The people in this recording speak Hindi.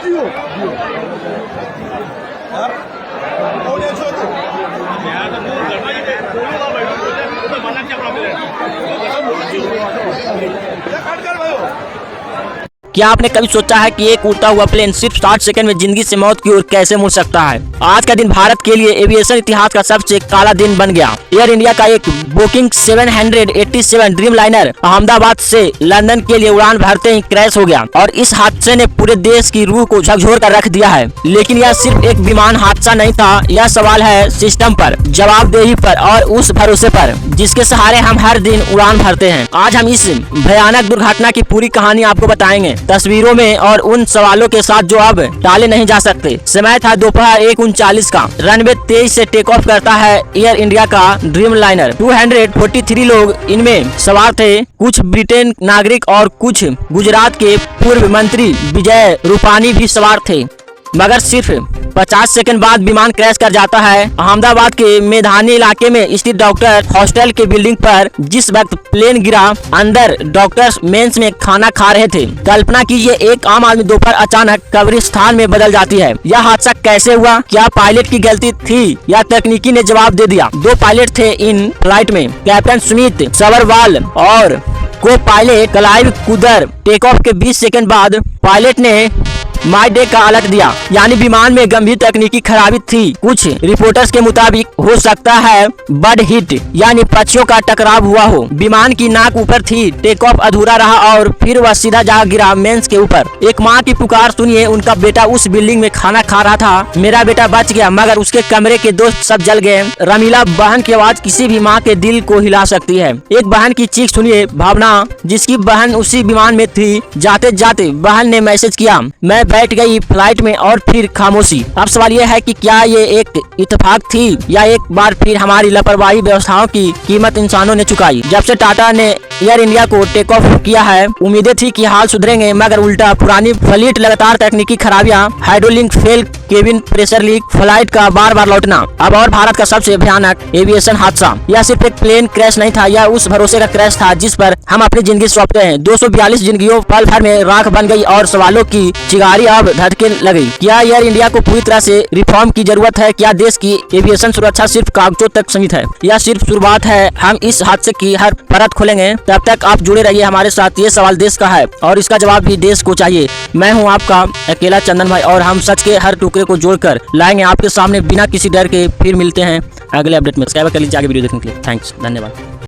क्या आपने कभी सोचा है कि एक उड़ता हुआ प्लेन सिर्फ 60 सेकंड में जिंदगी से मौत की ओर कैसे मुड़ सकता है? आज का दिन भारत के लिए एविएशन इतिहास का सबसे काला दिन बन गया। एयर इंडिया का एक बोइंग 787 ड्रीम लाइनर अहमदाबाद से लंदन के लिए उड़ान भरते ही क्रैश हो गया और इस हादसे ने पूरे देश की रूह को झकझोर कर रख दिया है। लेकिन यह सिर्फ एक विमान हादसा नहीं था, यह सवाल है सिस्टम पर, जवाबदेही पर और उस भरोसे पर जिसके सहारे हम हर दिन उड़ान भरते हैं। आज हम इस भयानक दुर्घटना की पूरी कहानी आपको बताएंगे, तस्वीरों में और उन सवालों के साथ जो अब टाले नहीं जा सकते। समय था दोपहर 1:39 का। रनवे 23 से टेक ऑफ करता है एयर इंडिया का ड्रीम लाइनर। 243 लोग इनमें सवार थे, कुछ ब्रिटेन नागरिक और कुछ गुजरात के पूर्व मंत्री विजय रूपानी भी सवार थे। मगर सिर्फ 50 सेकंड बाद विमान क्रैश कर जाता है। अहमदाबाद के मैदानी इलाके में स्थित डॉक्टर हॉस्टल के बिल्डिंग पर जिस वक्त प्लेन गिरा, अंदर डॉक्टर्स मेंस में खाना खा रहे थे। कल्पना कीजिए, एक आम आदमी दोपहर अचानक कब्रिस्तान में बदल जाती है। यह हादसा कैसे हुआ? क्या पायलट की गलती थी या तकनीकी ने जवाब दे दिया? 2 पायलट थे इन फ्लाइट में, कैप्टन सुमित सबरवाल और को पायलट क्लाइव कुदर। टेक ऑफ के 20 सेकंड बाद पायलट ने माई डे का अलर्ट दिया, यानी विमान में गंभीर तकनीकी खराबी थी। कुछ रिपोर्टर्स के मुताबिक हो सकता है बर्ड हिट यानी पक्षियों का टकराव हुआ हो। विमान की नाक ऊपर थी, टेक ऑफ अधूरा रहा और फिर वह सीधा जा गिरा मेंस के ऊपर। एक माँ की पुकार सुनिए, उनका बेटा उस बिल्डिंग में खाना खा रहा था। मेरा बेटा बच गया, मगर उसके कमरे के दोस्त सब जल गए। रमीला बहन की आवाज किसी भी माँ के दिल को हिला सकती है। एक बहन की चीख सुनिए, भावना, जिसकी बहन उसी विमान में थी। जाते जाते बहन ने मैसेज किया, मैं बैठ गई फ्लाइट में, और फिर खामोशी। अब सवाल यह है कि क्या ये एक इत्तेफाक थी या एक बार फिर हमारी लापरवाही व्यवस्थाओं की कीमत इंसानों ने चुकाई। जब से टाटा ने एयर इंडिया को टेक ऑफ किया है, उम्मीदें थी कि हाल सुधरेंगे, मगर उल्टा पुरानी फ्लीट, लगातार तकनीकी खराबियां, hydraulic fail, cabin pressure leak, flight का बार बार लौटना। अब और भारत का सबसे भयानक एविएशन हादसा। यह सिर्फ एक प्लेन क्रैश नहीं था, यह उस भरोसे का क्रैश था जिस पर हम अपनी जिंदगी सौंपते हैं। 242 जिंदगियों पल भर में राख बन गई और सवालों की चिंगारी अब धधकने लगी। क्या एयर इंडिया को पूरी तरह से रिफॉर्म की जरूरत है? क्या देश की एविएशन सुरक्षा सिर्फ कागजों तक सीमित है? यह सिर्फ शुरुआत है। हम इस हादसे की हर परत खोलेंगे। तब तक आप जुड़े रहिए हमारे साथ। ये सवाल देश का है और इसका जवाब भी देश को चाहिए। मैं हूँ आपका अकेला चंदन भाई और हम सच के हर टुकड़े को जोड़कर लाएंगे आपके सामने बिना किसी डर के। फिर मिलते हैं अगले अपडेट में। सब्सक्राइब कर लीजिए आगे वीडियो देखने के लिए। थैंक्स, धन्यवाद।